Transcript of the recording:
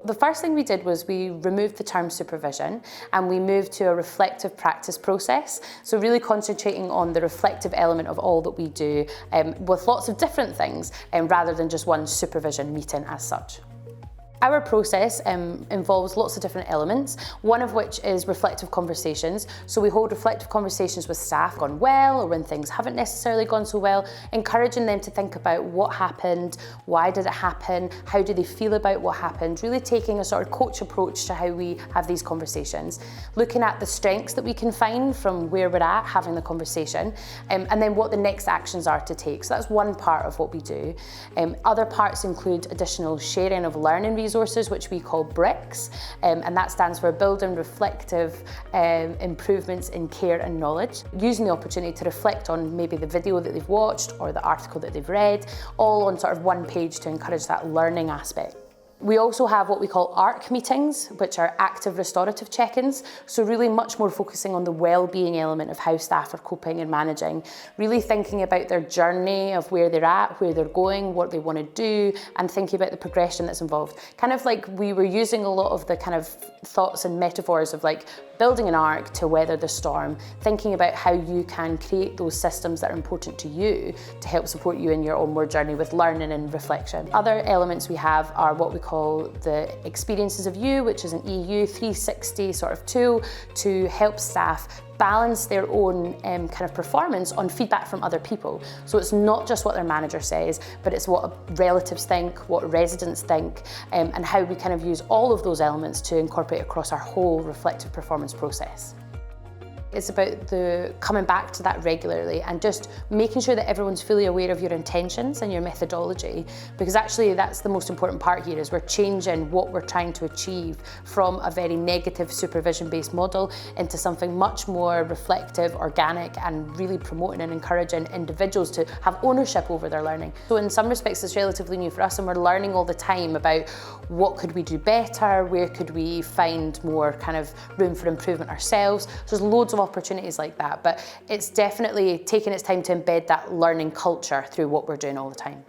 The first thing we did was we removed the term supervision and we moved to a reflective practice process. So really concentrating on the reflective element of all that we do with lots of different things rather than just one supervision meeting as such. Our process involves lots of different elements, one of which is reflective conversations. So we hold reflective conversations with staff gone well or when things haven't necessarily gone so well, encouraging them to think about what happened, why did it happen, how do they feel about what happened, really taking a sort of coach approach to how we have these conversations, looking at the strengths that we can find from where we're at having the conversation, and then what the next actions are to take. So that's one part of what we do. Other parts include additional sharing of learning resources, which we call BRICS, and that stands for Building Reflective Improvements in Care and Knowledge, using the opportunity to reflect on maybe the video that they've watched or the article that they've read, all on sort of one page to encourage that learning aspect. We also have what we call ARC meetings, which are active restorative check-ins, so really much more focusing on the well-being element of how staff are coping and managing, really thinking about their journey of where they're at, where they're going, what they want to do, and thinking about the progression that's involved. Kind of like we were using a lot of the kind of thoughts and metaphors of like building an ark to weather the storm, thinking about how you can create those systems that are important to you to help support you in your onward journey with learning and reflection. Other elements we have are what we call the Experiences of You, which is an EU 360 sort of tool to help staff balance their own kind of performance on feedback from other people. So it's not just what their manager says, but it's what relatives think, what residents think, and how we kind of use all of those elements to incorporate across our whole reflective performance process. It's about the coming back to that regularly and just making sure that everyone's fully aware of your intentions and your methodology, because actually that's the most important part here, is we're changing what we're trying to achieve from a very negative supervision-based model into something much more reflective, organic, and really promoting and encouraging individuals to have ownership over their learning. So in some respects it's relatively new for us, and we're learning all the time about what could we do better, where could we find more kind of room for improvement ourselves. So there's loads of opportunities like that, but it's definitely taking its time to embed that learning culture through what we're doing all the time.